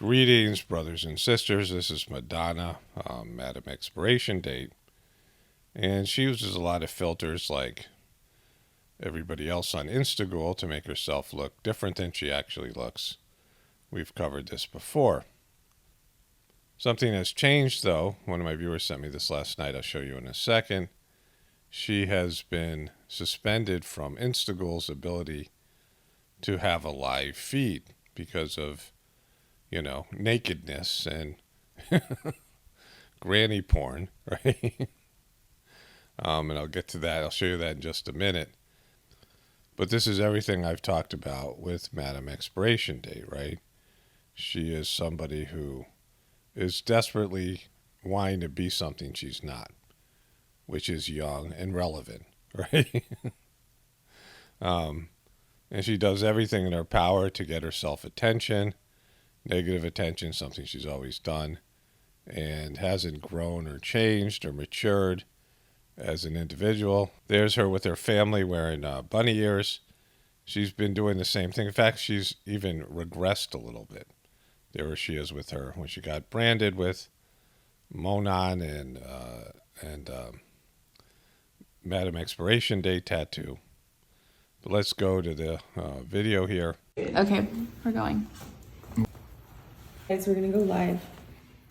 Greetings, brothers and sisters. This is Madonna, Madam Expiration Date. And she uses a lot of filters like everybody else on Instaghoul to make herself look different than she actually looks. We've covered this before. Something has changed, though. One of my viewers sent me this last night. I'll show you in a second. She has been suspended from Instaghoul's ability to have a live feed because of nakedness and granny porn, right? And I'll get to that. I'll show you that in just a minute. But this is everything I've talked about with Madam Expiration Date, right? She is somebody who is desperately wanting to be something she's not, which is young and relevant, right? And she does everything in her power to get herself attention. Negative attention, something she's always done, and hasn't grown or changed or matured as an individual. There's her with her family wearing bunny ears. She's been doing the same thing. In fact, she's even regressed a little bit. There she is with her when she got branded with Monon and Madam Expiration Date tattoo. But let's go to the video here. Okay, we're going. Guys, we're gonna go live.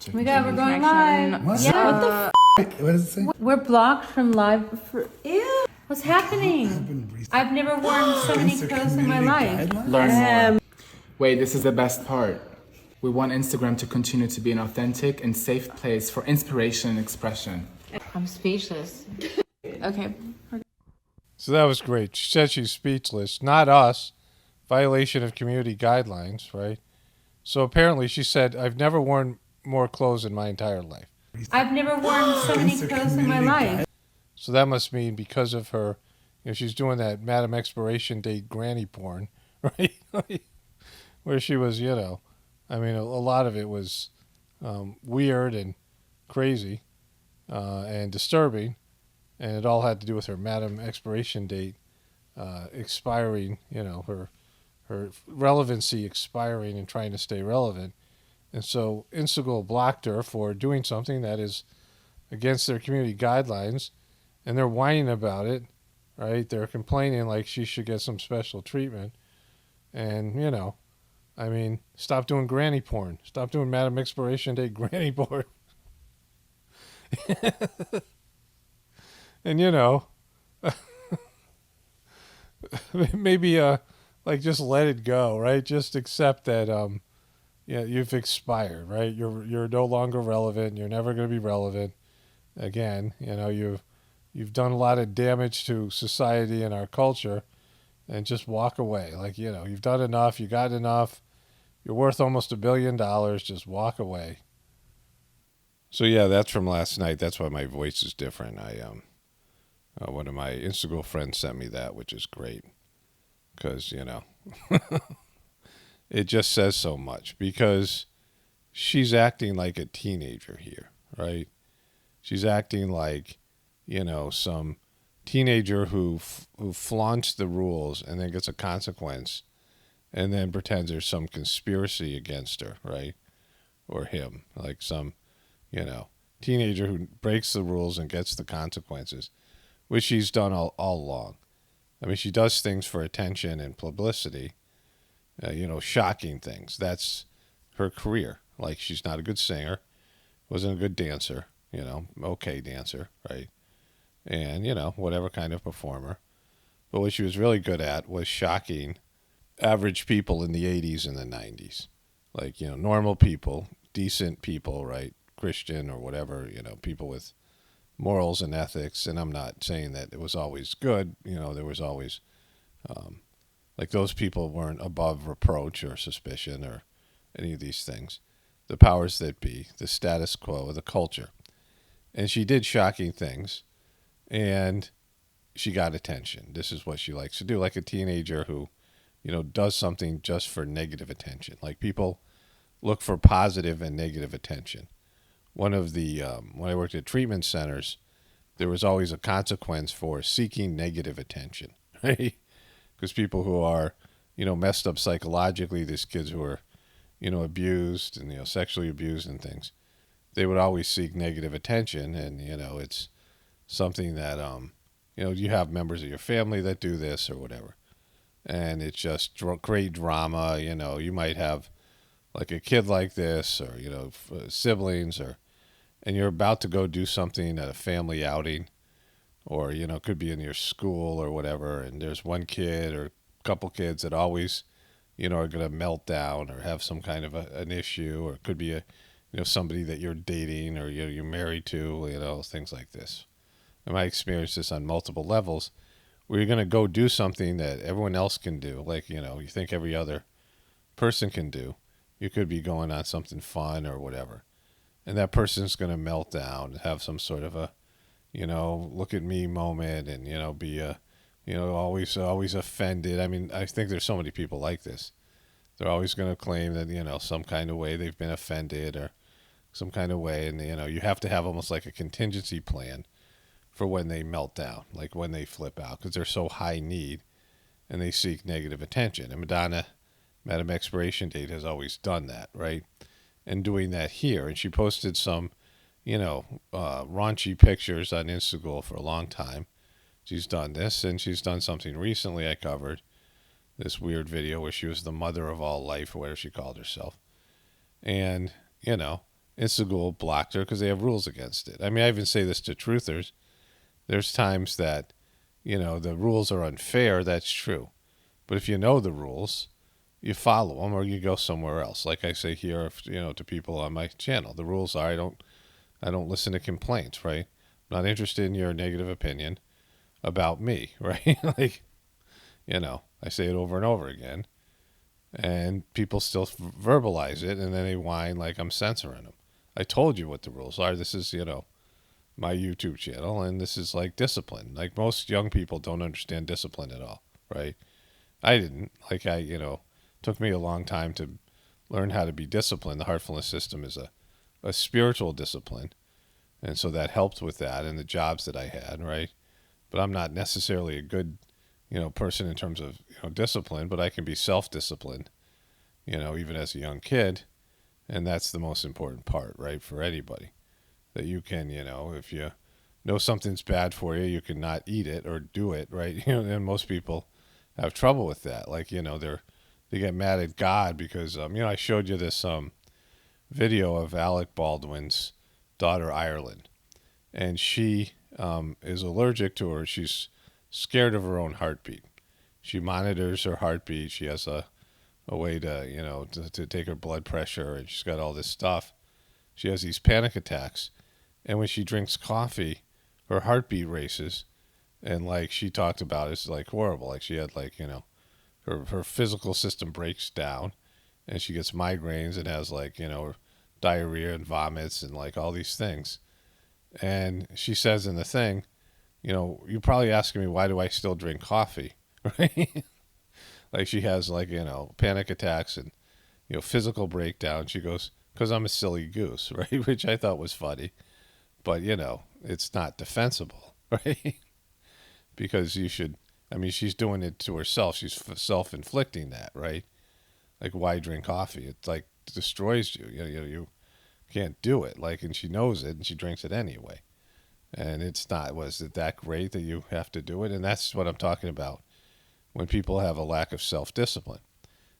Oh my god, we're going live. What? Yeah. What does it say? We're blocked from live for. Ew. What's happening? I've never worn so many clothes in my life. Learn more. Wait, this is the best part. We want Instagram to continue to be an authentic and safe place for inspiration and expression. I'm speechless. Okay. So that was great. She said she's speechless. Not us. Violation of community guidelines, right? So apparently she said, I've never worn more clothes in my entire life. I've never worn so many clothes in my life. So that must mean because of her, she's doing that Madam Expiration Date granny porn, right? Where she was, a lot of it was weird and crazy and disturbing. And it all had to do with her Madam Expiration Date expiring, her relevancy expiring and trying to stay relevant. And so Instaghoul blocked her for doing something that is against their community guidelines, and they're whining about it, right? They're complaining like she should get some special treatment. And, stop doing granny porn. Stop doing Madam Expiration Date granny porn. And, maybe just let it go, right? Just accept that you've expired, right? You're no longer relevant. You're never going to be relevant again. You've done a lot of damage to society and our culture, and just walk away. You've done enough. You got enough. You're worth almost $1 billion. Just walk away. So yeah, that's from last night. That's why my voice is different. One of my Instaghoul friends sent me that, which is great. Because, it just says so much. Because she's acting like a teenager here, right? She's acting like, some teenager who flaunts the rules and then gets a consequence and then pretends there's some conspiracy against her, right? Or him. Like some, teenager who breaks the rules and gets the consequences, which she's done all along. I mean, she does things for attention and publicity, shocking things. That's her career. Like, she's not a good singer, wasn't a good dancer, okay dancer, right? And, whatever kind of performer. But what she was really good at was shocking average people in the 80s and the 90s. Like, normal people, decent people, right? Christian or whatever, people with morals and ethics. And I'm not saying that it was always good. There was always, those people weren't above reproach or suspicion or any of these things. The powers that be, the status quo of the culture. And she did shocking things, and she got attention. This is what she likes to do, like a teenager who, does something just for negative attention. Like, people look for positive and negative attention. One of the, when I worked at treatment centers, there was always a consequence for seeking negative attention, right? Because people who are, messed up psychologically, these kids who are, abused and, sexually abused and things, they would always seek negative attention. And, it's something that, you have members of your family that do this or whatever. And it's just great drama. You might have like a kid like this or, siblings and you're about to go do something at a family outing or, could be in your school or whatever. And there's one kid or a couple kids that always, are going to melt down or have some kind of an issue, or it could be somebody that you're dating or you're married to, things like this. And I experienced this on multiple levels where you're going to go do something that everyone else can do. Like, you think every other person can do. You could be going on something fun or whatever. And that person's going to melt down and have some sort of a, look at me moment and, be always offended. I mean, I think there's so many people like this. They're always going to claim that, some kind of way they've been offended or some kind of way. And, you have to have almost like a contingency plan for when they melt down, like when they flip out, because they're so high need and they seek negative attention. And Madonna, Madam Xpiration Date, has always done that, right? And doing that here. And she posted some, raunchy pictures on Instaghoul for a long time. She's done this, and she's done something recently I covered, this weird video where she was the mother of all life, or whatever she called herself. And, Instaghoul blocked her because they have rules against it. I mean, I even say this to truthers. There's times that, the rules are unfair. That's true. But if you know the rules, you follow them or you go somewhere else. Like I say here, to people on my channel, the rules are I don't listen to complaints, right? I'm not interested in your negative opinion about me, right? Like, I say it over and over again, and people still verbalize it, and then they whine like I'm censoring them. I told you what the rules are. This is, my YouTube channel, and this is like discipline. Like most young people don't understand discipline at all, right? I didn't. Like took me a long time to learn how to be disciplined. The heartfulness system is a spiritual discipline, and so that helped with that and the jobs that I had, right? But I'm not necessarily a good, person in terms of, discipline, but I can be self-disciplined, even as a young kid, and that's the most important part, right, for anybody. That you can, if you know something's bad for you, you can not eat it or do it, right? And most people have trouble with that. Like, they get mad at God because, I showed you this video of Alec Baldwin's daughter, Ireland. And she is allergic to her. She's scared of her own heartbeat. She monitors her heartbeat. She has a way to, to take her blood pressure, and she's got all this stuff. She has these panic attacks. And when she drinks coffee, her heartbeat races. And like she talked about, it's like horrible. Like she had her physical system breaks down and she gets migraines and has diarrhea and vomits and like all these things. And she says in the thing, you're probably asking me, why do I still drink coffee? Right? Like she has panic attacks and, physical breakdown. She goes, because I'm a silly goose, right? Which I thought was funny. But, it's not defensible, right? Because she's doing it to herself. She's self-inflicting that, right? Like, why drink coffee? It, destroys you. You can't do it. And she knows it, and she drinks it anyway. And was it that great that you have to do it? And that's what I'm talking about when people have a lack of self-discipline.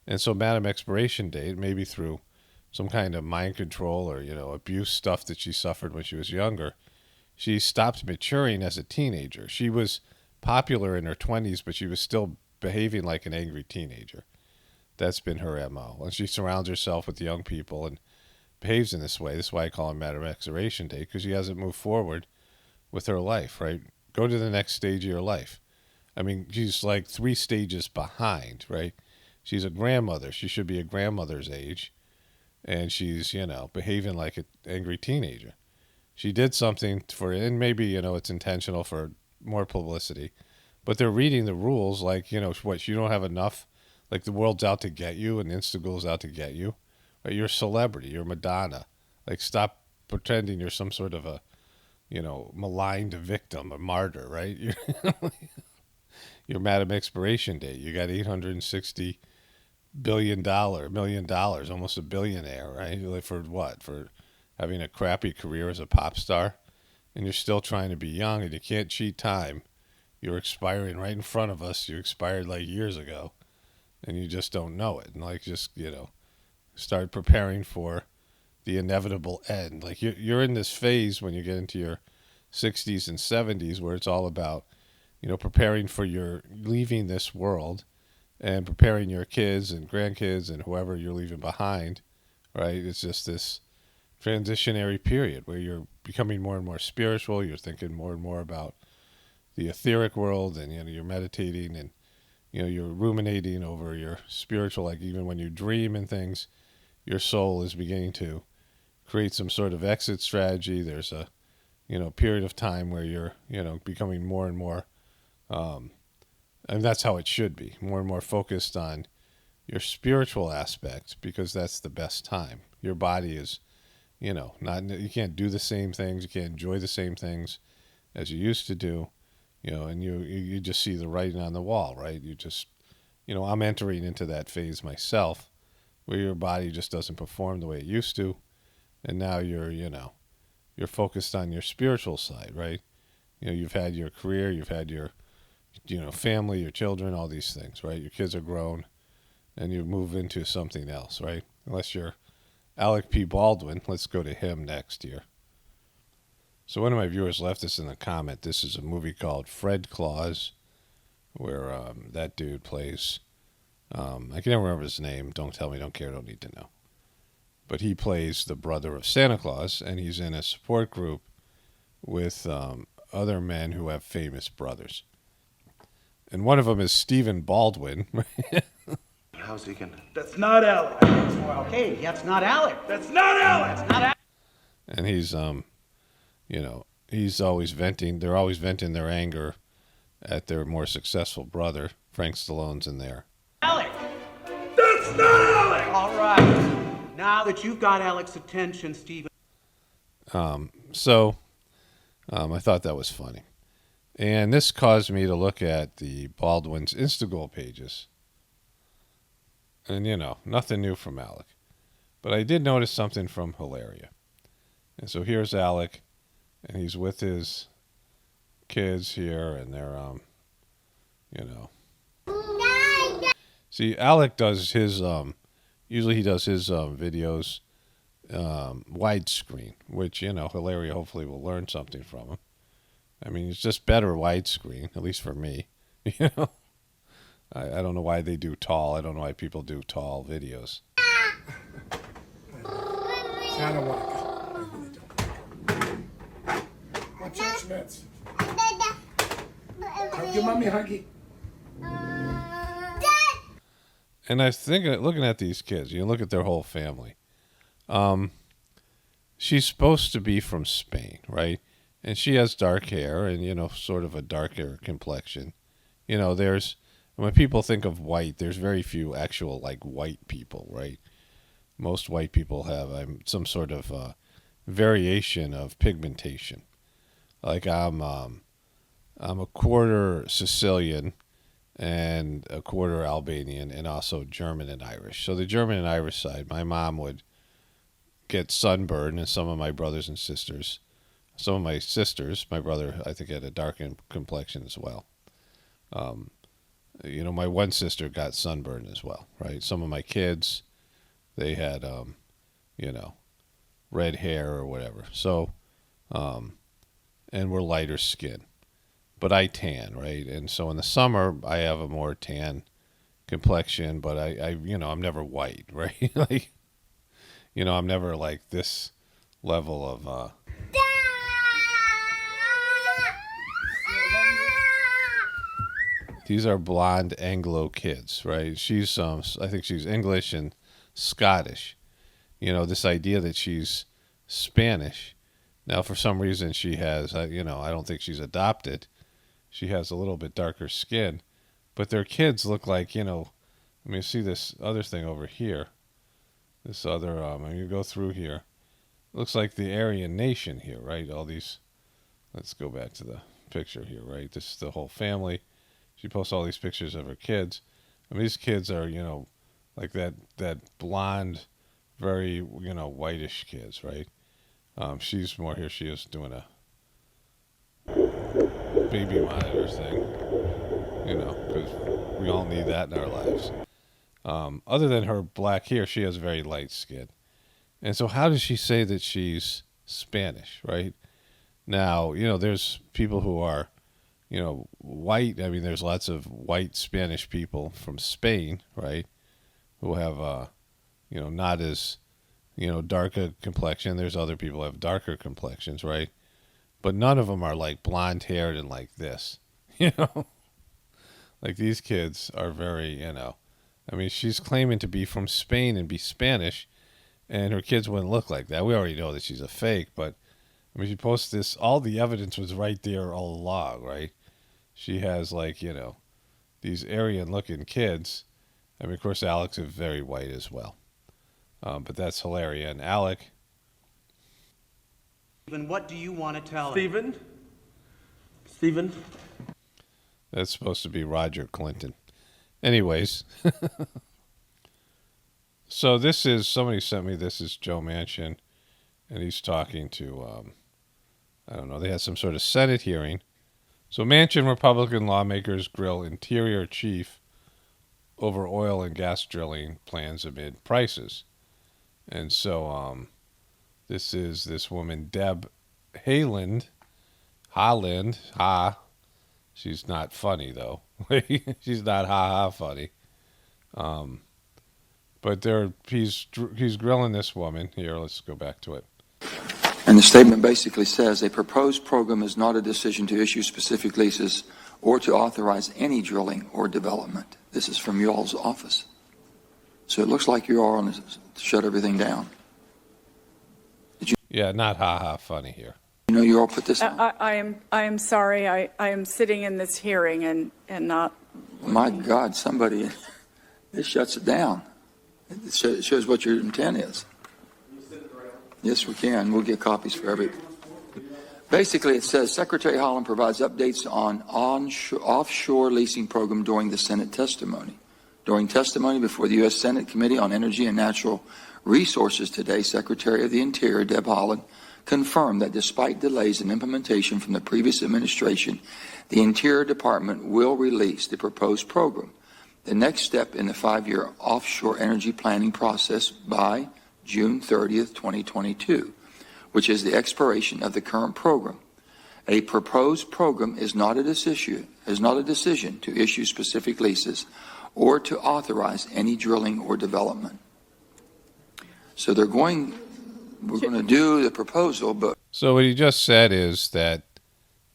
And so Madam Xpiration Date, maybe through some kind of mind control or, abuse stuff that she suffered when she was younger, she stopped maturing as a teenager. She was popular in her 20s, but she was still behaving like an angry teenager. That's been her MO. And she surrounds herself with young people and behaves in this way. This is why I call her Madam Xpiration Date, because she hasn't moved forward with her life, right? Go to the next stage of your life. I mean, she's like 3 stages behind, right? She's a grandmother. She should be a grandmother's age. And she's, behaving like an angry teenager. She did something for it, and maybe, it's intentional for more publicity. But they're reading the rules like, what, you don't have enough? Like the world's out to get you and Instaghoul's out to get you. Right? You're a celebrity. You're Madonna. Like, stop pretending you're some sort of a, maligned victim, a martyr, right? You're Madam Xpiration Date. You got 860 $1 million, almost a billionaire, right? Like for what? For having a crappy career as a pop star, and you're still trying to be young, and you can't cheat time. You're expiring right in front of us. You expired like years ago, and you just don't know it. And like, just start preparing for the inevitable end. Like you're in this phase when you get into your 60s and 70s where it's all about, preparing for your leaving this world and preparing your kids and grandkids and whoever you're leaving behind, right? It's just this transitionary period where you're becoming more and more spiritual. You're thinking more and more about the etheric world, and you're meditating, and you're ruminating over your spiritual. Like even when you dream and things, your soul is beginning to create some sort of exit strategy. There's a period of time where you're becoming more and more, and that's how it should be, more and more focused on your spiritual aspect, because that's the best time. Your body is not, you can't do the same things, you can't enjoy the same things as you used to do, and you just see the writing on the wall, right? You just, I'm entering into that phase myself where your body just doesn't perform the way it used to, and now you're focused on your spiritual side, right? You've had your career, you've had your family, your children, all these things, right? Your kids are grown, and you move into something else, right? Unless you're Alec P. Baldwin. Let's go to him next here. So one of my viewers left this in the comment. This is a movie called Fred Claus, where that dude plays, I can never remember his name. Don't tell me, don't care, don't need to know. But he plays the brother of Santa Claus, and he's in a support group with other men who have famous brothers. And one of them is Stephen Baldwin. How's he gonna? That's not Alec. Okay, that's not Alec. That's not Alec. That's not Alec. And he's, he's always venting. They're always venting their anger at their more successful brother. Frank Stallone's in there. Alec. That's not Alec. All right. Now that you've got Alec's attention, Stephen. So I thought that was funny. And this caused me to look at the Baldwin's Instaghoul pages. And, nothing new from Alec. But I did notice something from Hilaria. And so here's Alec, and he's with his kids here, and they're, See, Alec does his, usually he does his videos widescreen, which, Hilaria hopefully will learn something from him. I mean, it's just better widescreen, at least for me. I don't know why they do tall. I don't know why people do tall videos. Watch your Schmitz. Give mommy a huggy. And I think, looking at these kids, look at their whole family. She's supposed to be from Spain, right? And she has dark hair and, sort of a darker complexion. There's, when people think of white, there's very few actual, like, white people, right? Most white people have some sort of variation of pigmentation. Like, I'm a quarter Sicilian and a quarter Albanian, and also German and Irish. So the German and Irish side, my mom would get sunburned, and some of my brothers and sisters, some of my sisters, my brother, I think, had a darkened complexion as well. My one sister got sunburned as well, right? Some of my kids, they had, red hair or whatever. So, and we're lighter skin. But I tan, right? And so in the summer, I have a more tan complexion, but I'm never white, right? Like, I'm never like this level of, these are blonde Anglo kids, right? She's, I think she's English and Scottish. This idea that she's Spanish. Now, for some reason, she has, I don't think she's adopted. She has a little bit darker skin. But their kids look like, see this other thing over here. This other, you go through here. Looks like the Aryan nation here, right? All these, let's go back to the picture here, right? This is the whole family. She posts all these pictures of her kids. These kids are, like that blonde, very, you know, whitish kids, right? She's more here. She is doing a baby monitor thing, you know, because we all need that in our lives. Other than her black hair, she has very light skin. And so how does she say that she's Spanish, right? Now, you know, there's people who are, you know, white. I mean, there's lots of white Spanish people from Spain, right, who have, you know, not as, you know, darker complexion. There's other people who have darker complexions, right? But none of them are like blonde haired and like this, you know? Like these kids are very, you know, I mean, she's claiming to be from Spain and be Spanish, and her kids wouldn't look like that. We already know that she's a fake, but I mean, she posted this, all the evidence was right there all along, right? She has like, you know, these Aryan looking kids. I mean, of course, Alec's is very white as well. But that's Hilaria and Alec. Stephen, what do you want to tell Stephen? Stephen? That's supposed to be Roger Clinton. Anyways. So this is, somebody sent me, this is Joe Manchin, and he's talking to, I don't know, they had some sort of Senate hearing. So Manchin Republican lawmakers grill Interior Chief over oil and gas drilling plans amid prices. And so this is this woman, Deb Haaland. She's not funny, though. She's not ha-ha funny. But he's grilling this woman. Here, let's go back to it. And the statement basically says a proposed program is not a decision to issue specific leases or to authorize any drilling or development. This is from y'all's office. So it looks like you are on to shut everything down. Yeah, not ha-ha funny here. You know, you all put this on. I am sorry. I am sitting in this hearing and not. My God, somebody, this shuts it down. It shows what your intent is. Yes, we can. We'll get copies for every. Basically, it says Secretary Haaland provides updates on offshore leasing program during the Senate testimony. During testimony before the U.S. Senate Committee on Energy and Natural Resources today, Secretary of the Interior, Deb Haaland, confirmed that despite delays in implementation from the previous administration, the Interior Department will release the proposed program, the next step in the 5-year offshore energy planning process, by June 30th, 2022, which is the expiration of the current program. A proposed program is not a decision to issue specific leases or to authorize any drilling or development. So we're going to do the proposal, but... So what he just said is that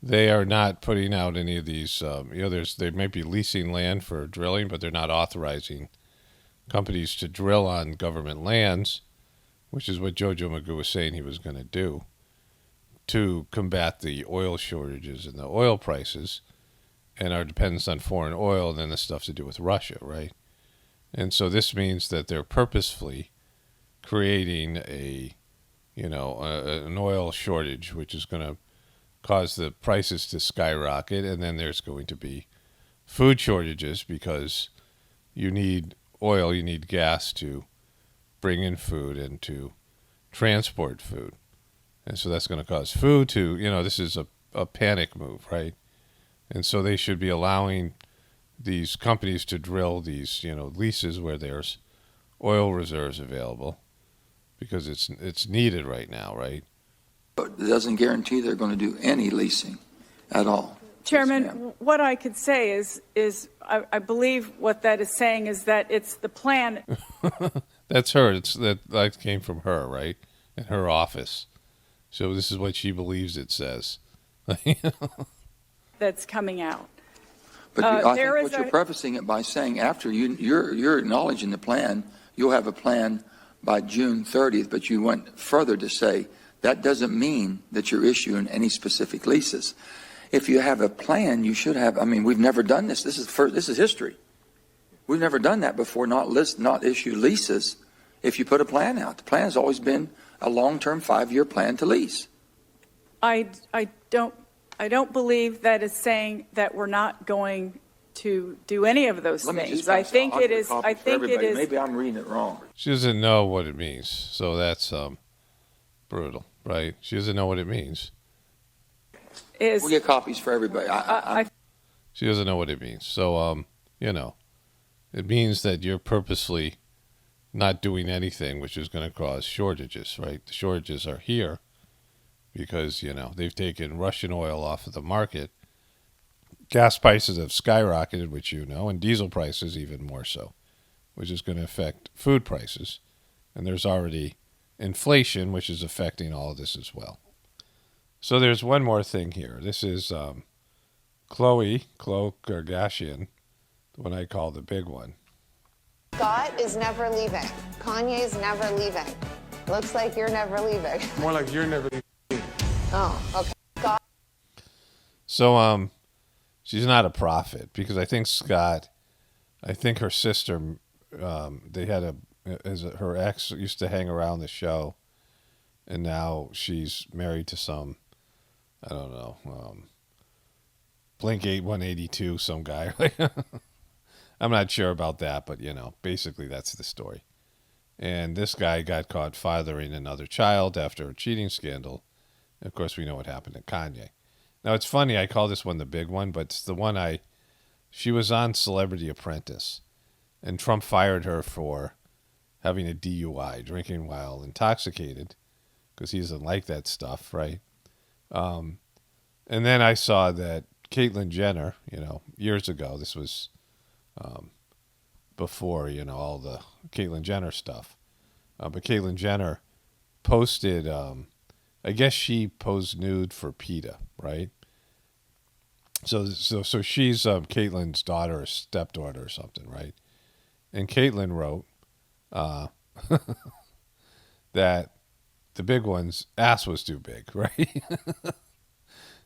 they are not putting out any of these, they might be leasing land for drilling, but they're not authorizing companies to drill on government lands, which is what Jojo Magoo was saying he was going to do to combat the oil shortages and the oil prices and our dependence on foreign oil, and then the stuff to do with Russia, right? And so this means that they're purposefully creating an oil shortage, which is going to cause the prices to skyrocket, and then there's going to be food shortages because you need oil, you need gas to bring in food and to transport food. And so that's going to cause food to, this is a panic move, right? And so they should be allowing these companies to drill these, leases where there's oil reserves available because it's needed right now, right? But it doesn't guarantee they're going to do any leasing at all. Chairman, yes, what I could say is I believe what that is saying is that it's the plan. That's her. That came from her, right? In her office. So this is what she believes it says. That's coming out. But I think what you're prefacing it by saying after you're acknowledging the plan, you'll have a plan by June 30th, but you went further to say that doesn't mean that you're issuing any specific leases. If you have a plan, you should have. I mean, we've never done this. This is history. We've never done that before. Not issue leases. If you put a plan out, the plan has always been a long-term 5-year plan to lease. I don't believe that is saying that we're not going to do any of those Let me just things. I pass think I'll it get a is. copy I for think it everybody. is. Maybe I'm reading it wrong. She doesn't know what it means, so that's brutal, right? She doesn't know what it means. We'll get copies for everybody. She doesn't know what it means. So, it means that you're purposely not doing anything which is going to cause shortages, right? The shortages are here because, they've taken Russian oil off of the market. Gas prices have skyrocketed, which and diesel prices even more so, which is going to affect food prices. And there's already inflation, which is affecting all of this as well. So there's one more thing here. This is Khloe Kardashian, the one I call the big one. Scott is never leaving. Kanye's never leaving. Looks like you're never leaving. More like you're never leaving. Oh, okay. Scott. So she's not a prophet because I think her sister, they had her ex used to hang around the show, and now she's married to some, I don't know, Blink 182, some guy. I'm not sure about that, but basically that's the story. And this guy got caught fathering another child after a cheating scandal. And of course, we know what happened to Kanye. Now, it's funny, I call this one the big one, but it's the one she was on Celebrity Apprentice, and Trump fired her for having a DUI, drinking while intoxicated, because he doesn't like that stuff, right? And then I saw that Caitlyn Jenner, years ago, this was before, all the Caitlyn Jenner stuff, but Caitlyn Jenner posted, I guess she posed nude for PETA, right? So she's Caitlyn's daughter or stepdaughter or something, right? And Caitlyn wrote that the big one's ass was too big, right?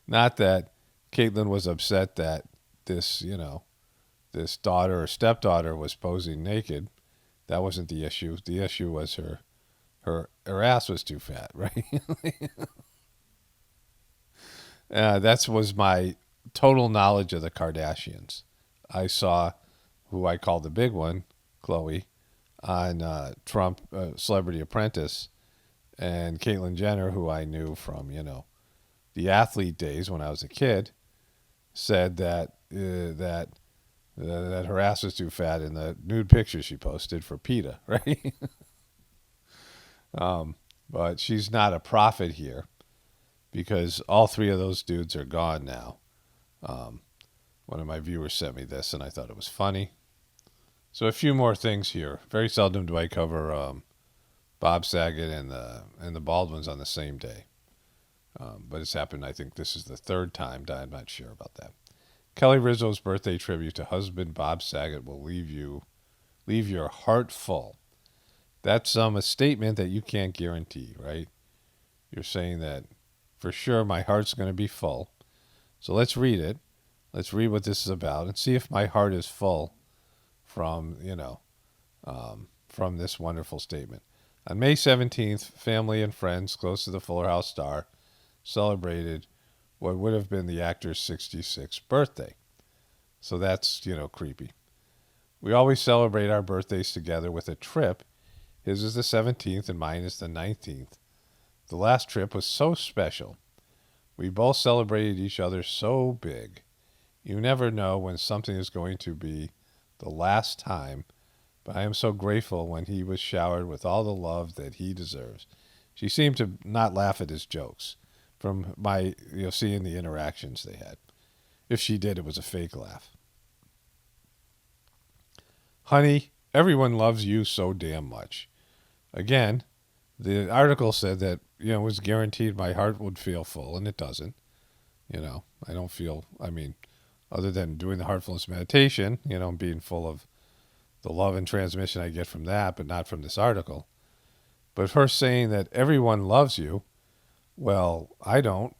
Not that Caitlyn was upset that this, this daughter or stepdaughter was posing naked. That wasn't the issue. The issue was her ass was too fat, right? That was my total knowledge of the Kardashians. I saw who I call the big one, Khloe, on Trump Celebrity Apprentice, and Caitlyn Jenner, who I knew from the athlete days when I was a kid, said that that her ass was too fat in the nude picture she posted for PETA, right? But she's not a prophet here because all three of those dudes are gone now. One of my viewers sent me this, and I thought it was funny. So a few more things here. Very seldom do I cover Bob Saget and the Baldwins on the same day. But it's happened, I think this is the third time. I'm not sure about that. Kelly Rizzo's birthday tribute to husband Bob Saget will leave your heart full. That's a statement that you can't guarantee, right? You're saying that for sure my heart's going to be full. So let's read it. Let's read what this is about and see if my heart is full from this wonderful statement. On May 17th, family and friends close to the Fuller House star celebrated what would have been the actor's 66th birthday. So that's, creepy. We always celebrate our birthdays together with a trip. His is the 17th and mine is the 19th. The last trip was so special. We both celebrated each other so big. You never know when something is going to be the last time, but I am so grateful when he was showered with all the love that he deserves. She seemed to not laugh at his jokes from my, seeing the interactions they had. If she did, it was a fake laugh. Honey, everyone loves you so damn much. Again, the article said that, it was guaranteed my heart would feel full, and it doesn't. I don't feel, other than doing the heartfulness meditation, being full of the love and transmission I get from that, but not from this article. But her saying that everyone loves you, well, I don't,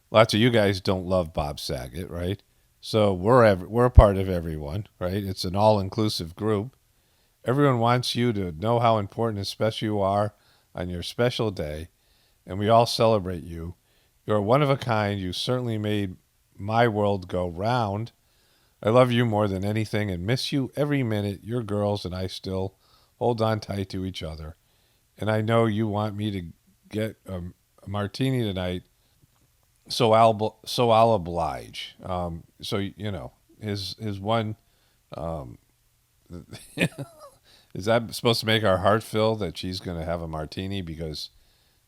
Lots of you guys don't love Bob Saget, right? So we're a part of everyone, right? It's an all-inclusive group. Everyone wants you to know how important and special you are on your special day, and we all celebrate you. You're one of a kind. You certainly made my world go round. I love you more than anything and miss you every minute. Your girls and I still hold on tight to each other. And I know you want me to get a martini tonight, so I'll oblige. So you know his one. Is that supposed to make our heart fill that she's going to have a martini because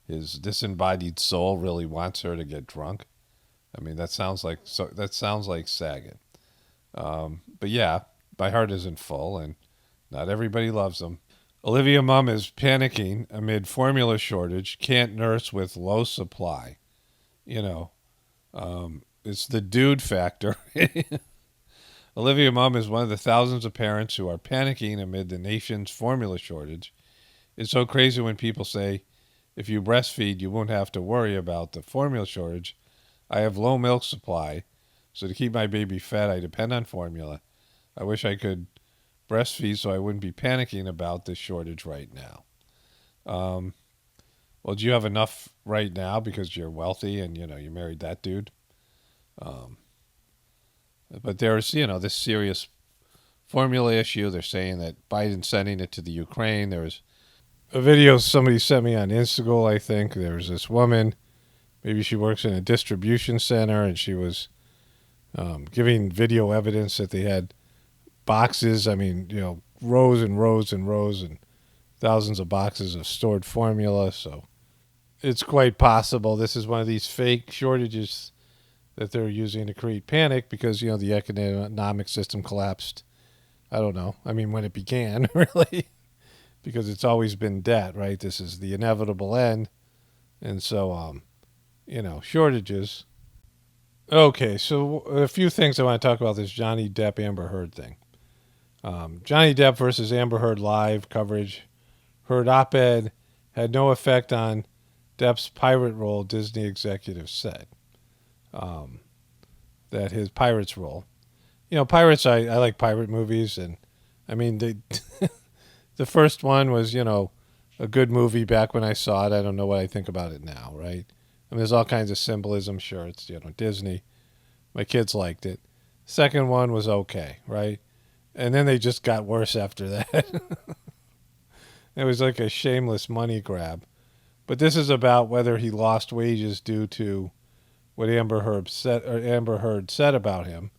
his disembodied soul really wants her to get drunk? I mean, that sounds like Saget. But yeah, my heart isn't full, and not everybody loves them. Olivia Mum is panicking amid formula shortage. Can't nurse with low supply. You know, it's the dude factor. Olivia Mum is one of the thousands of parents who are panicking amid the nation's formula shortage. It's so crazy when people say, if you breastfeed, you won't have to worry about the formula shortage. I have low milk supply, so to keep my baby fed, I depend on formula. I wish I could breastfeed so I wouldn't be panicking about this shortage right now. Well, do you have enough right now because you're wealthy and, you know, you married that dude? But there's, you know, this serious formula issue. They're saying that Biden's sending it to the Ukraine. There was a video somebody sent me on Instaghoul, I think. There was this woman, maybe she works in a distribution center, and she was giving video evidence that they had boxes, I mean, you know, rows and rows and rows and thousands of boxes of stored formula. So it's quite possible this is one of these fake shortages that they're using to create panic because, you know, the economic system collapsed. I don't know. I mean, when it began, really, because it's always been debt, right? This is the inevitable end. And so, you know, shortages. Okay, so a few things I want to talk about this Johnny Depp Amber Heard thing. Johnny Depp versus Amber Heard live coverage. Heard op-ed had no effect on Depp's pirate role, Disney executives said. That his pirates role. You know, pirates, I like pirate movies, and I mean, they, the first one was, you know, a good movie back when I saw it. I don't know what I think about it now, right? I mean, there's all kinds of symbolism. Sure, it's, you know, Disney. My kids liked it. Second one was okay, right? And then they just got worse after that. It was like a shameless money grab. But this is about whether he lost wages due to what Amber Heard said about him.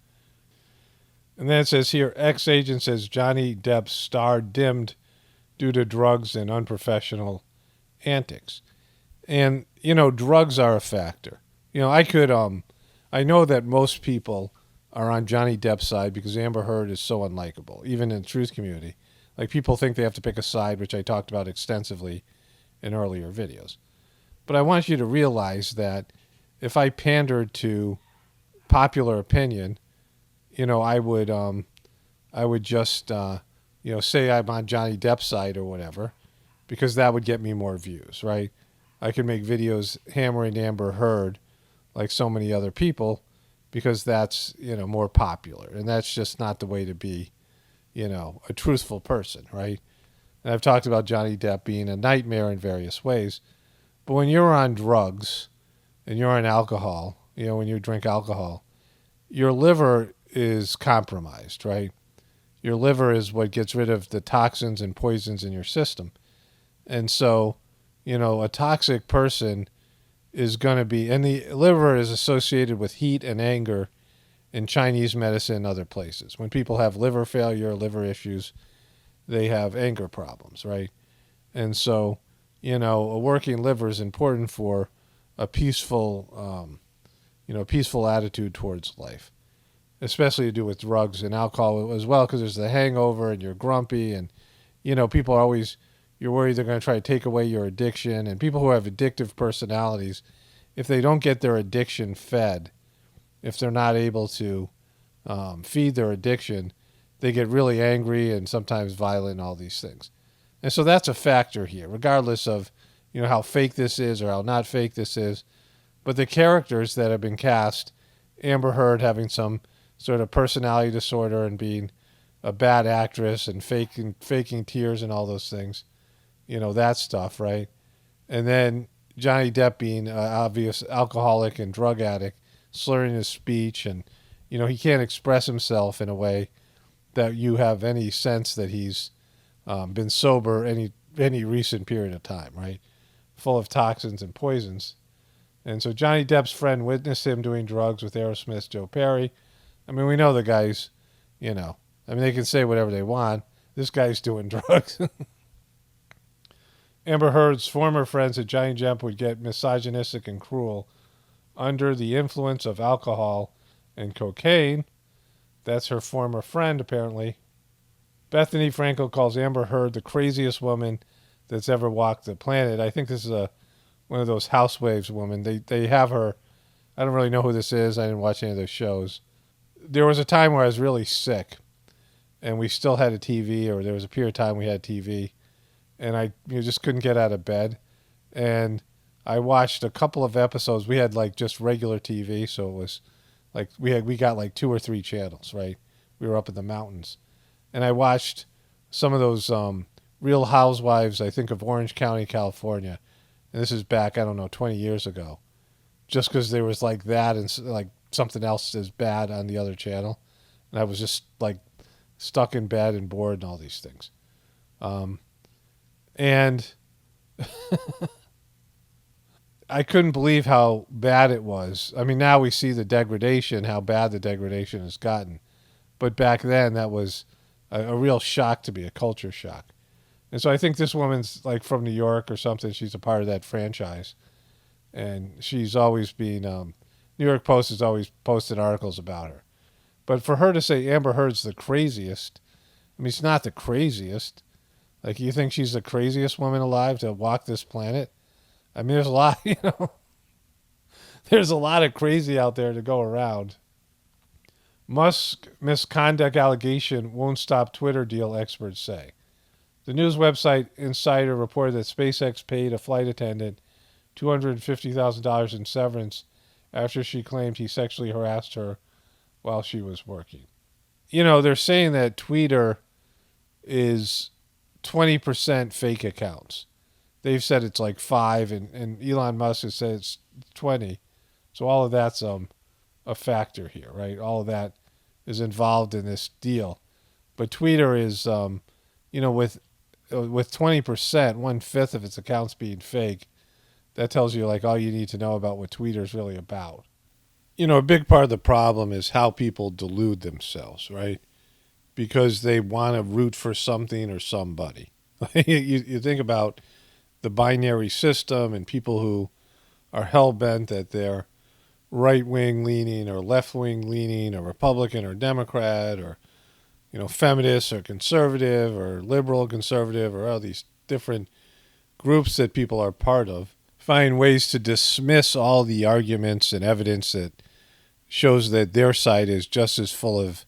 And then it says here, ex-agent says Johnny Depp's star dimmed due to drugs and unprofessional antics. And, you know, drugs are a factor. You know, I know that most people are on Johnny Depp's side because Amber Heard is so unlikable, even in the truth community. Like, people think they have to pick a side, which I talked about extensively in earlier videos. But I want you to realize that if I pandered to popular opinion, you know, I would just, you know, say I'm on Johnny Depp's side or whatever, because that would get me more views, right? I could make videos hammering Amber Heard like so many other people because that's, you know, more popular. And that's just not the way to be, you know, a truthful person, right? And I've talked about Johnny Depp being a nightmare in various ways. But when you're on drugs and you're on alcohol, you know, when you drink alcohol, your liver is compromised, right? Your liver is what gets rid of the toxins and poisons in your system. And so, you know, a toxic person is going to be, and the liver is associated with heat and anger in Chinese medicine and other places. When people have liver failure, liver issues, they have anger problems, right? And so, you know, a working liver is important for a peaceful, you know, peaceful attitude towards life, especially to do with drugs and alcohol as well, because there's the hangover and you're grumpy and, you know, people are always, you're worried they're going to try to take away your addiction. And people who have addictive personalities, if they don't get their addiction fed, if they're not able to feed their addiction, they get really angry and sometimes violent and all these things. And so that's a factor here, regardless of, you know, how fake this is or how not fake this is. But the characters that have been cast, Amber Heard having some sort of personality disorder and being a bad actress and faking tears and all those things, you know, that stuff, right? And then Johnny Depp being an obvious alcoholic and drug addict, slurring his speech and, he can't express himself in a way that you have any sense that he's been sober any recent period of time, right? Full of toxins and poisons. And so Johnny Depp's friend witnessed him doing drugs with Aerosmith's Joe Perry. I mean, we know the guy's, they can say whatever they want. This guy's doing drugs. Amber Heard's former friends at Johnny Depp would get misogynistic and cruel under the influence of alcohol and cocaine. That's her former friend, apparently. Bethany Frankel calls Amber Heard the craziest woman that's ever walked the planet. I think this is one of those housewives women. They have her. I don't really know who this is. I didn't watch any of those shows. There was a time where I was really sick, and we still had a TV, or there was a period of time we had TV, and I just couldn't get out of bed. And I watched a couple of episodes. We had like just regular TV, so it was like we got like 2 or 3 channels, right? We were up in the mountains. And I watched some of those Real Housewives, I think, of Orange County, California. And this is back, 20 years ago. Just because there was like that and like something else as bad on the other channel. And I was just like stuck in bed and bored and all these things. And I couldn't believe how bad it was. I mean, now we see the degradation, how bad the degradation has gotten. But back then, that was a real shock to me, a culture shock. And so I think this woman's like from New York or something. She's a part of that franchise. And she's always been, New York Post has always posted articles about her. But for her to say Amber Heard's the craziest, I mean, it's not the craziest. Like, you think she's the craziest woman alive to walk this planet? I mean, there's a lot, there's a lot of crazy out there to go around. Musk misconduct allegation won't stop Twitter deal, experts say. The news website Insider reported that SpaceX paid a flight attendant $250,000 in severance after she claimed he sexually harassed her while she was working. They're saying that Twitter is 20% fake accounts. They've said it's like 5, and Elon Musk has said it's 20. So all of that's a factor here, right? All of that is involved in this deal. But Twitter is, with 20%, 1/5 of its accounts being fake, that tells you like all you need to know about what Twitter is really about. A big part of the problem is how people delude themselves, right? Because they want to root for something or somebody. You think about the binary system and people who are hell-bent that they're right-wing leaning or left-wing leaning or Republican or Democrat or, feminist or conservative or liberal conservative or all these different groups that people are part of, find ways to dismiss all the arguments and evidence that shows that their side is just as full of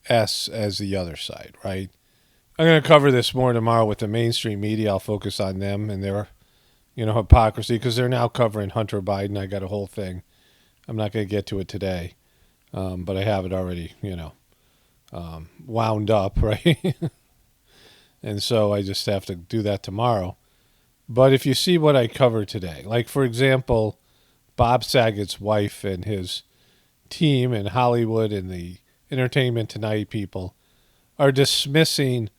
S as the other side, right? I'm going to cover this more tomorrow with the mainstream media. I'll focus on them and their, hypocrisy, because they're now covering Hunter Biden. I got a whole thing. I'm not going to get to it today, but I have it already, wound up, right? And so I just have to do that tomorrow. But if you see what I cover today, like, for example, Bob Saget's wife and his team in Hollywood and the Entertainment Tonight people are dismissing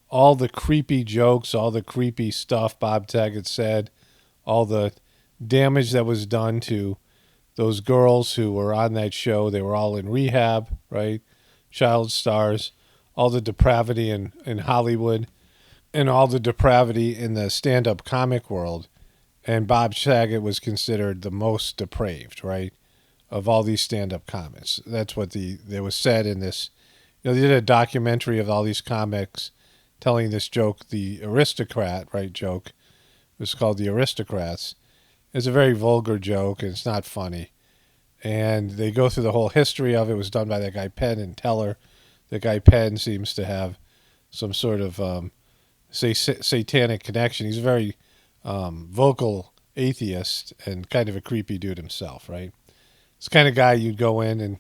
all the creepy jokes, all the creepy stuff Bob Saget said, all the damage that was done to those girls who were on that show. They were all in rehab, right? Child stars, all the depravity in Hollywood and all the depravity in the stand-up comic world. And Bob Saget was considered the most depraved, right, of all these stand-up comics. That's what there was said in this. They did a documentary of all these comics telling this joke, the aristocrat, right, joke. It was called The Aristocrats. It's a very vulgar joke, and it's not funny. And they go through the whole history of it. It was done by that guy Penn and Teller. The guy Penn seems to have some sort of satanic connection. He's a very vocal atheist and kind of a creepy dude himself, right? It's the kind of guy you'd go in and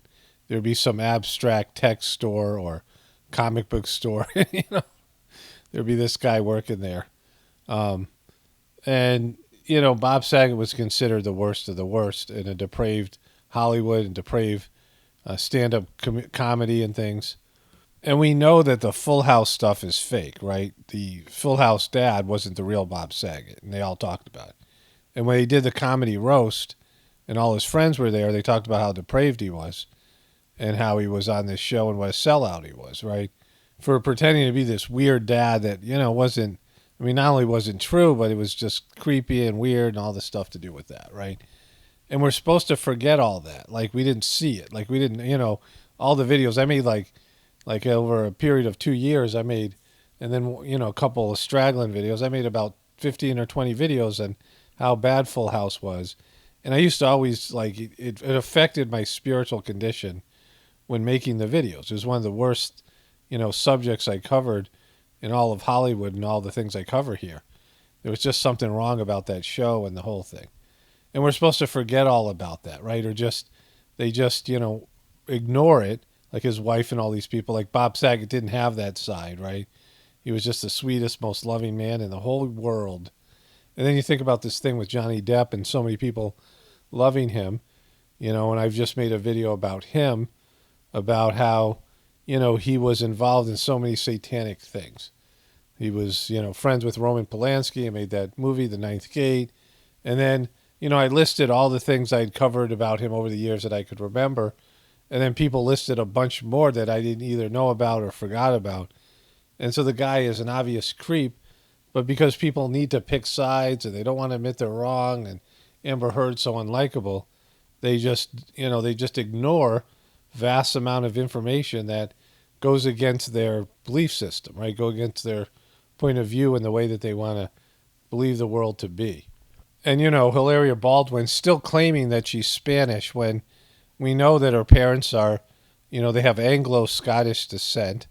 there'd be some abstract text store or comic book store. There'd be this guy working there. And, Bob Saget was considered the worst of the worst in a depraved Hollywood and depraved stand-up comedy and things. And we know that the Full House stuff is fake, right? The Full House dad wasn't the real Bob Saget, and they all talked about it. And when he did the comedy roast and all his friends were there, they talked about how depraved he was and how he was on this show and what a sellout he was, right? For pretending to be this weird dad that, wasn't, not only wasn't true, but it was just creepy and weird and all the stuff to do with that, right? And we're supposed to forget all that. Like, we didn't see it. Like, we didn't, all the videos I made, like over a period of 2 years, I made, and then, a couple of straggling videos. I made about 15 or 20 videos on how bad Full House was. And I used to always, it affected my spiritual condition when making the videos. It was one of the worst, subjects I covered in all of Hollywood and all the things I cover here. There was just something wrong about that show and the whole thing. And we're supposed to forget all about that, right? Or they just ignore it. Like his wife and all these people, like Bob Saget didn't have that side, right? He was just the sweetest, most loving man in the whole world. And then you think about this thing with Johnny Depp and so many people loving him, and I've just made a video about him, about how, he was involved in so many satanic things. He was, friends with Roman Polanski. I made that movie, The Ninth Gate. And then, I listed all the things I'd covered about him over the years that I could remember. And then people listed a bunch more that I didn't either know about or forgot about. And so the guy is an obvious creep, but because people need to pick sides and they don't want to admit they're wrong and Amber Heard's so unlikable, they just ignore vast amount of information that goes against their belief system, right? Go against their point of view and the way that they want to believe the world to be. And, Hilaria Baldwin still claiming that she's Spanish when we know that her parents are, they have Anglo-Scottish descent.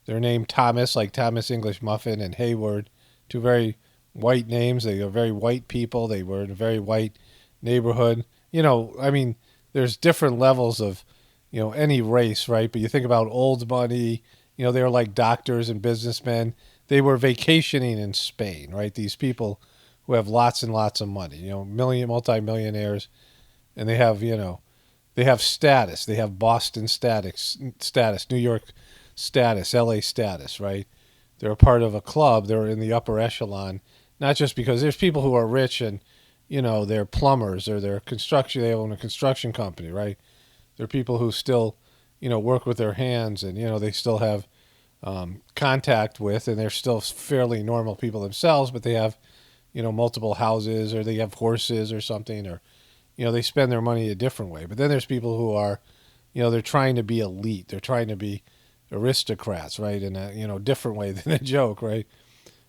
They're named Thomas, like Thomas English Muffin, and Hayward, two very white names. They are very white people. They were in a very white neighborhood. There's different levels of, any race, right? But you think about old money, they were like doctors and businessmen. They were vacationing in Spain, right? These people who have lots and lots of money, multi-millionaires, and they have, they have status. They have Boston status, New York status, LA status, right? They're a part of a club. They're in the upper echelon, not just because there's people who are rich and, they're plumbers or they're they own a construction company, right? They're people who still, work with their hands and, they still have contact with, and they're still fairly normal people themselves, but they have, multiple houses or they have horses or something, or, they spend their money a different way. But then there's people who are, they're trying to be elite. They're trying to be aristocrats, right? In a, different way than a joke, right?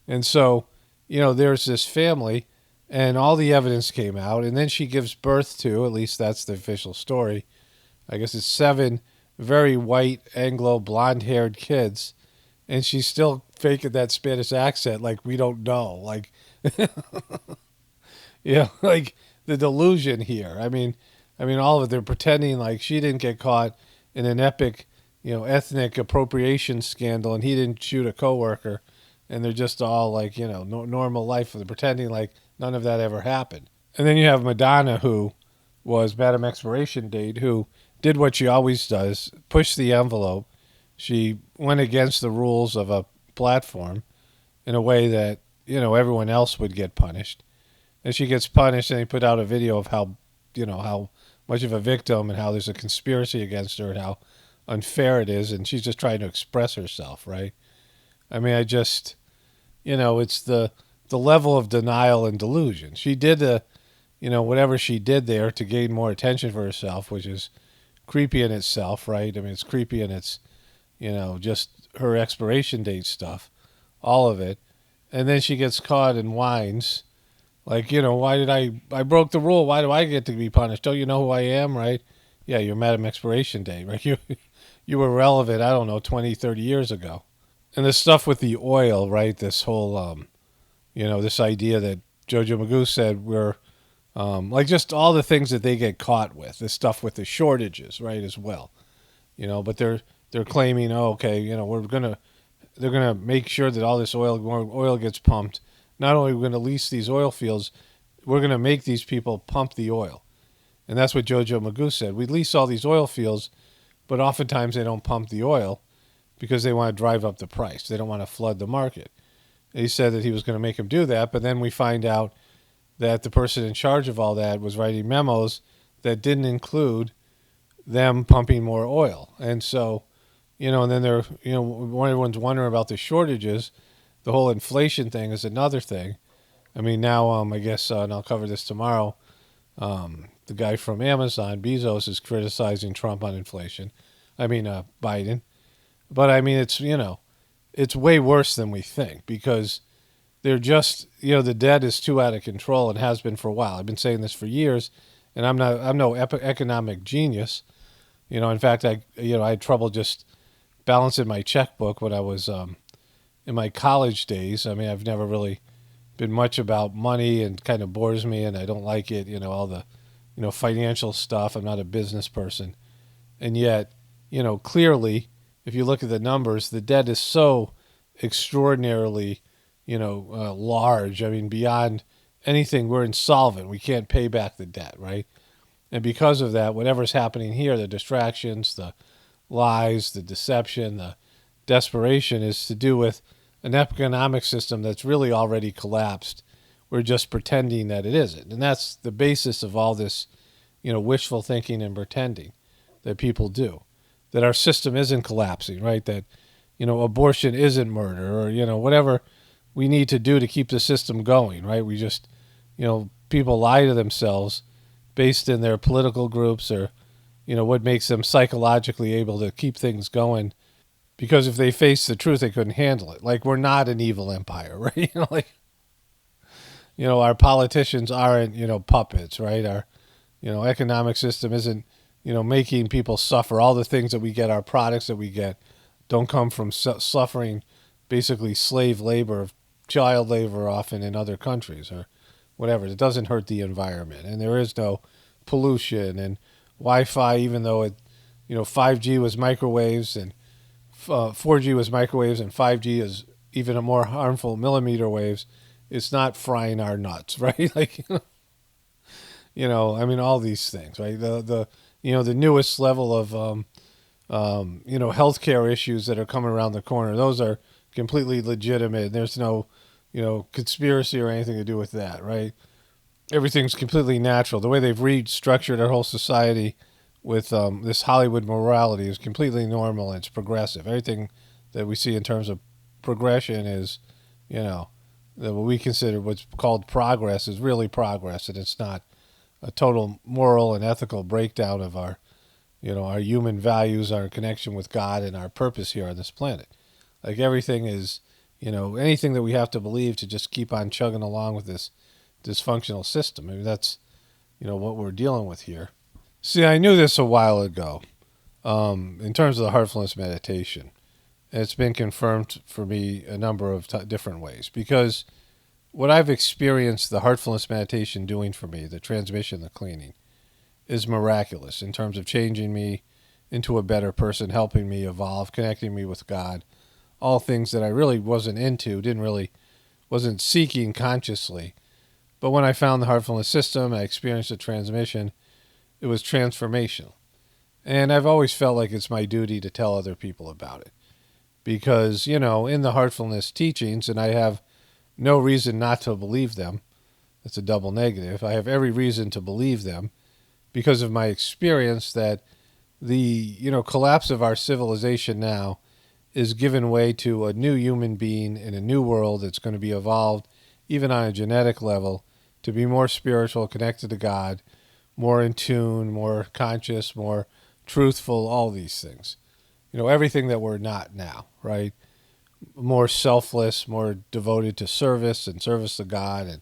And so, there's this family and all the evidence came out, and then she gives birth to, at least that's the official story, I guess it's 7 very white, Anglo, blonde-haired kids, and she's still faking that Spanish accent like we don't know. Like, like the delusion here. I mean, all of it, they're pretending like she didn't get caught in an epic, ethnic appropriation scandal and he didn't shoot a coworker, and they're just all like, normal life. They're pretending like none of that ever happened. And then you have Madonna, who was Madam Expiration Date, who did what she always does, pushed the envelope. She went against the rules of a platform in a way that, everyone else would get punished. And she gets punished, and they put out a video of how, how much of a victim and how there's a conspiracy against her and how unfair it is, and she's just trying to express herself, right? It's the level of denial and delusion. She did whatever she did there to gain more attention for herself, which is creepy in itself, right? It's creepy in its, just her expiration date stuff, all of it. And then she gets caught and whines, like, why did I broke the rule? Why do I get to be punished? Don't you know who I am, right? Yeah, you're Madam Expiration Date, right? You were relevant, 20, 30 years ago. And the stuff with the oil, right? This whole, this idea that Jojo Magoo said we're, like just all the things that they get caught with, the stuff with the shortages, right, as well. But they're claiming, they're gonna make sure that all this more oil gets pumped. Not only are we going to lease these oil fields, we're going to make these people pump the oil. And that's what Jojo Magoo said. We lease all these oil fields but oftentimes they don't pump the oil because they want to drive up the price. They don't want to flood the market. He said that he was going to make him do that, but then we find out that the person in charge of all that was writing memos that didn't include them pumping more oil. And so, and then when everyone's wondering about the shortages, the whole inflation thing is another thing. I mean, now, I guess, and I'll cover this tomorrow, the guy from Amazon, Bezos, is criticizing Trump on inflation. Biden. But, it's way worse than we think because they're just, the debt is too out of control and has been for a while. I've been saying this for years, and I'm no economic genius. In fact, I had trouble just balancing my checkbook when I was in my college days. I've never really been much about money and kind of bores me, and I don't like it, all the, financial stuff. I'm not a business person. And yet, clearly, if you look at the numbers, the debt is so extraordinarily, large. Beyond anything, we're insolvent. We can't pay back the debt, right? And because of that, whatever's happening here, the distractions, the lies, the deception, the desperation is to do with an economic system that's really already collapsed. We're just pretending that it isn't. And that's the basis of all this, wishful thinking and pretending that people do. That our system isn't collapsing, right? That, abortion isn't murder or, whatever we need to do to keep the system going, right? We just, people lie to themselves based in their political groups or, what makes them psychologically able to keep things going. Because if they faced the truth, they couldn't handle it. Like, we're not an evil empire, right? Our politicians aren't, puppets, right? Our, economic system isn't, making people suffer. All the things that we get, our products that we get, don't come from suffering, basically slave labor, child labor often in other countries or whatever. It doesn't hurt the environment. And there is no pollution and Wi-Fi, even though it, 5G was microwaves and 4G was microwaves and 5G is even a more harmful millimeter waves. It's not frying our nuts, right? All these things, right? The newest level of, healthcare issues that are coming around the corner. Those are completely legitimate. There's no, conspiracy or anything to do with that, right? Everything's completely natural. The way they've restructured our whole society with this Hollywood morality is completely normal and it's progressive. Everything that we see in terms of progression is, that what we consider what's called progress is really progress, and it's not a total moral and ethical breakdown of our, our human values, our connection with God, and our purpose here on this planet. Like everything is, anything that we have to believe to just keep on chugging along with this dysfunctional system. That's, what we're dealing with here. See, I knew this a while ago in terms of the heartfulness meditation. And it's been confirmed for me a number of different ways because what I've experienced the heartfulness meditation doing for me, the transmission, the cleaning, is miraculous in terms of changing me into a better person, helping me evolve, connecting me with God, all things that I really wasn't into, wasn't seeking consciously. But when I found the heartfulness system, I experienced the transmission, it was transformational. And I've always felt like it's my duty to tell other people about it. Because, in the heartfulness teachings, and I have no reason not to believe them, that's a double negative, I have every reason to believe them because of my experience that the, collapse of our civilization now is given way to a new human being in a new world that's going to be evolved, even on a genetic level, to be more spiritual, connected to God, more in tune, more conscious, more truthful, all these things. Everything that we're not now, right? More selfless, more devoted to service and service to God, and,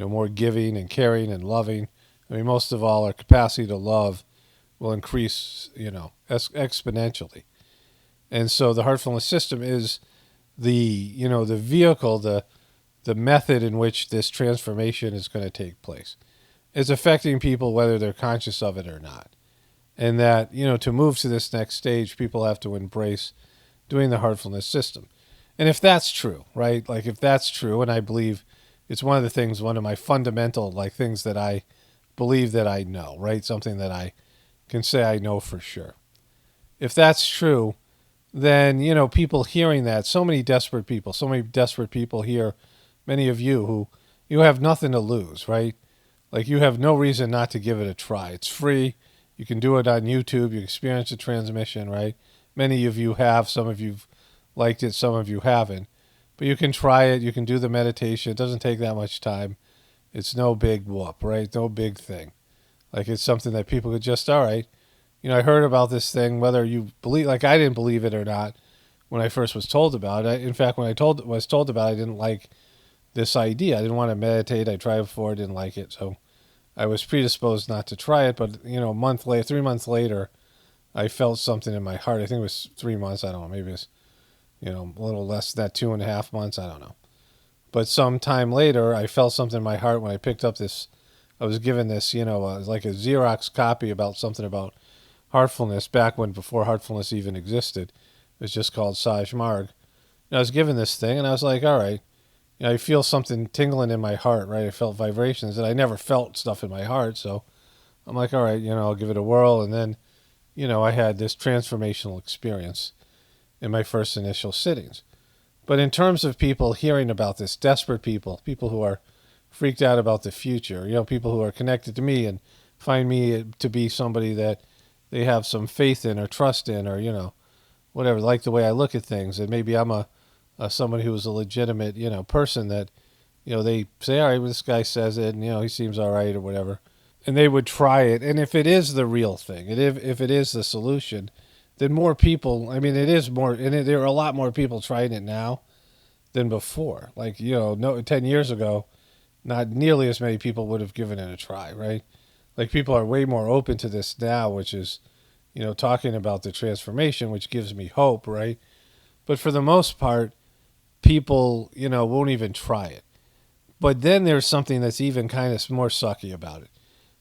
more giving and caring and loving. Most of all, our capacity to love will increase, exponentially. And so the heartfulness system is the, the vehicle, the method in which this transformation is going to take place. It's affecting people whether they're conscious of it or not. And that, to move to this next stage, people have to embrace doing the heartfulness system. And if that's true, right? Like if that's true, and I believe it's one of my fundamental things that I believe that I know, right? Something that I can say I know for sure. if that's true, then, you know, people hearing that, so many desperate people here, many of you who you have nothing to lose, right? Like, you have no reason not to give it a try. It's free. You can do it on YouTube. You experience the transmission, right? Many of you have. Some of you've liked it. Some of you haven't. But you can try it. You can do the meditation. It doesn't take that much time. It's no big whoop, right? No big thing. Like, it's something that people could just, all right, you know, I heard about this thing, whether you believe, like, I didn't believe it or not when I first was told about it. In fact, when I was told about it, I didn't like this idea. I didn't want to meditate. I tried before, didn't like it. So I was predisposed not to try it. But, you know, a month later, 3 months later, I felt something in my heart. I think it was 3 months. I don't know. Maybe it was, you know, a little less than that, 2.5 months. I don't know. But some time later, I felt something in my heart when I picked up this. I was given this, you know, like a Xerox copy about something about heartfulness back when, before heartfulness even existed. It was just called Saj Marg. And I was given this thing, and I was like, all right. You know, I feel something tingling in my heart, right? I felt vibrations, and I never felt stuff in my heart. So I'm like, all right, you know, I'll give it a whirl. And then, you know, I had this transformational experience in my first initial sittings. But in terms of people hearing about this, desperate people who are freaked out about the future, you know, people who are connected to me and find me to be somebody that they have some faith in or trust in, or, you know, whatever, like the way I look at things. And maybe I'm somebody who is a legitimate, you know, person that, you know, they say, all right, well, this guy says it, and, you know, he seems all right or whatever. And they would try it. And if it is the real thing, and if it is the solution, then more people, I mean, it is more, and there are a lot more people trying it now than before. Like, you know, 10 years ago, not nearly as many people would have given it a try, right? Like, people are way more open to this now, which is, you know, talking about the transformation, which gives me hope, right? But for the most part, people, you know, won't even try it. But then there's something that's even kind of more sucky about it.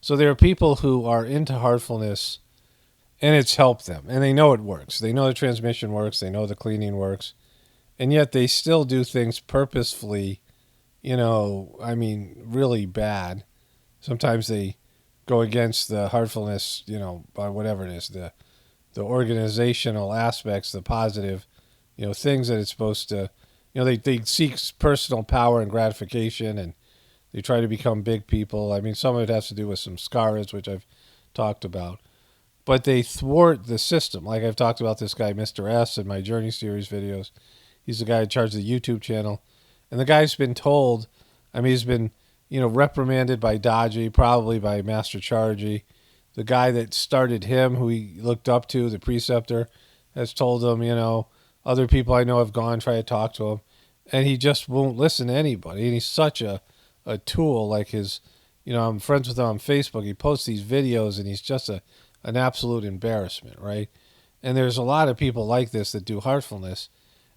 So there are people who are into heartfulness, and it's helped them, and they know it works. They know the transmission works. They know the cleaning works. And yet they still do things purposefully, you know, I mean, really bad. Sometimes they go against the heartfulness, you know, by whatever it is, the organizational aspects, the positive, you know, things that it's supposed to, you know, they seek personal power and gratification, and they try to become big people. I mean, some of it has to do with some scars, which I've talked about. But they thwart the system. Like, I've talked about this guy, Mr. S, in my Journey series videos. He's the guy in charge of the YouTube channel. And the guy's been told, I mean, he's been, you know, reprimanded by Dodgy, probably by Master Chargy. The guy that started him, who he looked up to, the preceptor, has told him, you know, other people I know have gone, try to talk to him. And he just won't listen to anybody. And he's such a tool. Like, his, you know, I'm friends with him on Facebook. He posts these videos, and he's just an absolute embarrassment, right? And there's a lot of people like this that do heartfulness,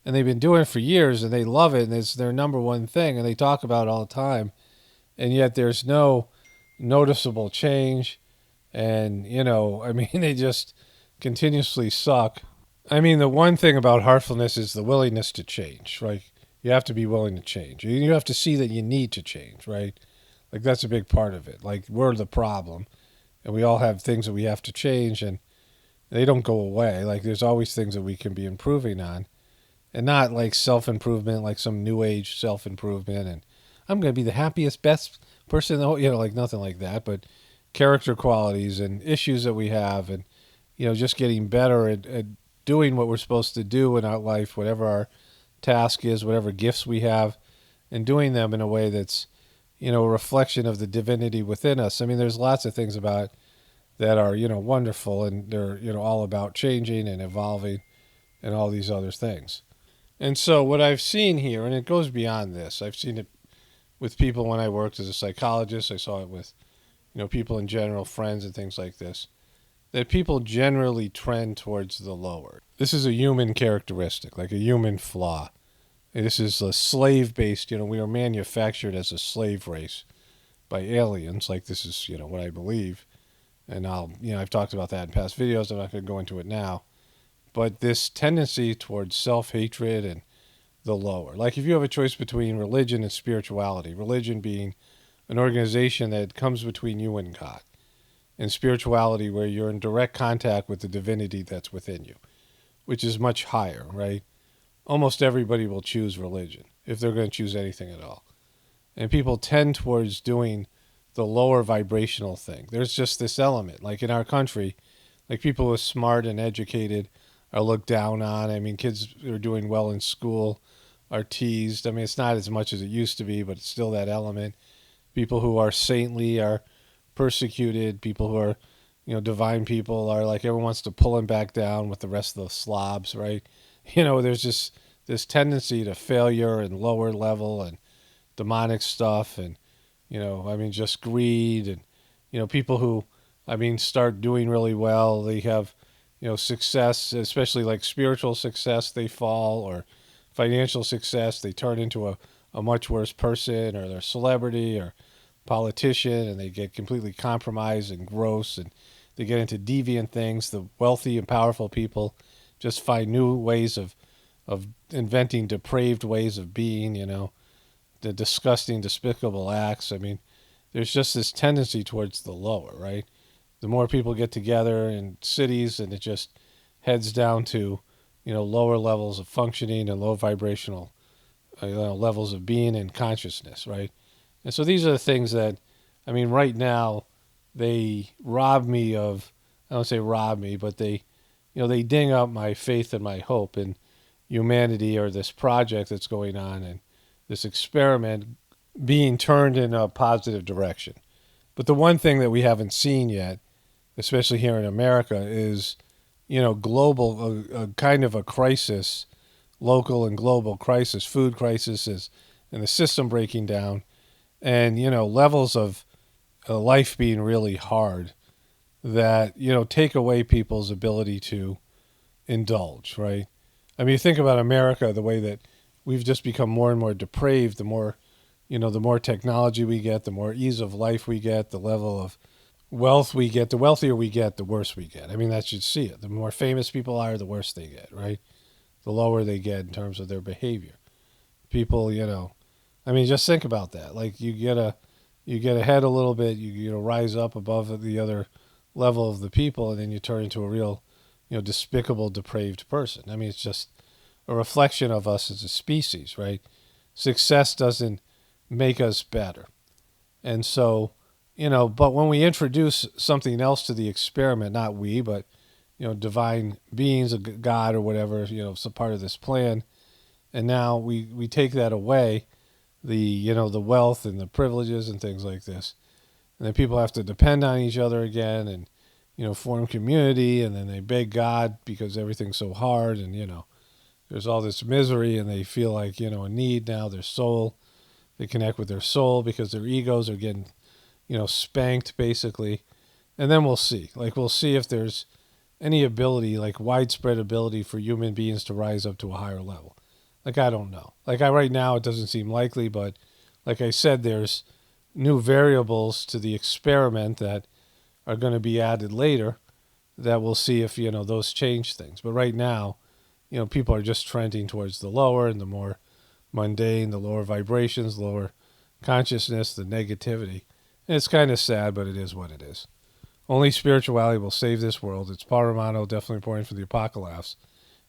and they've been doing it for years, and they love it, and it's their number one thing, and they talk about it all the time, and yet there's no noticeable change, and, you know, I mean, they just continuously suck. I mean, the one thing about heartfulness is the willingness to change, right? You have to be willing to change. You have to see that you need to change, right? Like, that's a big part of it. Like, we're the problem, and we all have things that we have to change, and they don't go away. Like, there's always things that we can be improving on. And not like self-improvement, like some new age self-improvement, and I'm going to be the happiest, best person, you know, like nothing like that, but character qualities and issues that we have, and, you know, just getting better at doing what we're supposed to do in our life, whatever our task is, whatever gifts we have, and doing them in a way that's, you know, a reflection of the divinity within us. I mean, there's lots of things about it that are, you know, wonderful, and they're, you know, all about changing and evolving and all these other things. And so what I've seen here, and it goes beyond this, I've seen it with people when I worked as a psychologist. I saw it with, you know, people in general, friends and things like this, that people generally trend towards the lower. This is a human characteristic, like a human flaw. And this is a slave-based, you know, we are manufactured as a slave race by aliens. Like, this is, you know, what I believe. And I've talked about that in past videos. I'm not going to go into it now. But this tendency towards self-hatred and the lower. Like, if you have a choice between religion and spirituality, religion being an organization that comes between you and God, and spirituality where you're in direct contact with the divinity that's within you, which is much higher, right? Almost everybody will choose religion if they're going to choose anything at all. And people tend towards doing the lower vibrational thing. There's just this element, like in our country, like people who are smart and educated are looked down on. I mean, kids who are doing well in school are teased. I mean, it's not as much as it used to be, but it's still that element. People who are saintly are persecuted. People who are, divine people are like, everyone wants to pull them back down with the rest of the slobs, right? There's just this tendency to failure and lower level and demonic stuff and, just greed and, people who, start doing really well. They have, success, especially like spiritual success, they fall, or financial success, they turn into a much worse person, or they're a celebrity or politician, and they get completely compromised and gross, and they get into deviant things. The wealthy and powerful people just find new ways of inventing depraved ways of being, the disgusting, despicable acts. I mean, there's just this tendency towards the lower, right? The more people get together in cities, and it just heads down to, lower levels of functioning and low vibrational levels of being and consciousness, right? And so these are the things that, right now, they rob me of, I don't say rob me, but they ding up my faith and my hope in humanity, or this project that's going on and this experiment being turned in a positive direction. But the one thing that we haven't seen yet, especially here in America, is, global, a kind of a crisis, local and global crisis, food crisis, and the system breaking down, and, levels of life being really hard that, take away people's ability to indulge, right? You think about America, the way that we've just become more and more depraved, the more, the more technology we get, the more ease of life we get, the level of wealth we get, the wealthier we get, the worse we get. That should see it. The more famous people are, the worse they get, right? The lower they get in terms of their behavior. People, just think about that. Like you get ahead a little bit, you rise up above the other level of the people, and then you turn into a real, despicable, depraved person. It's just a reflection of us as a species, right? Success doesn't make us better. And so, but when we introduce something else to the experiment, not we, but, divine beings, a God or whatever, some part of this plan, and now we take that away, the wealth and the privileges and things like this, and then people have to depend on each other again and, form community, and then they beg God because everything's so hard, and, there's all this misery, and they feel like, a need now, their soul, they connect with their soul because their egos are getting, spanked basically. And then we'll see. We'll see if there's any ability, widespread ability for human beings to rise up to a higher level. I don't know. Right now, it doesn't seem likely, but like I said, there's new variables to the experiment that are going to be added later that we'll see if, those change things. But right now, people are just trending towards the lower and the more mundane, the lower vibrations, lower consciousness, the negativity. And it's kind of sad, but it is what it is. Only spirituality will save this world. It's Paul Romano, definitely important for the apocalypse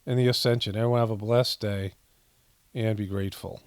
and the ascension. Everyone have a blessed day and be grateful.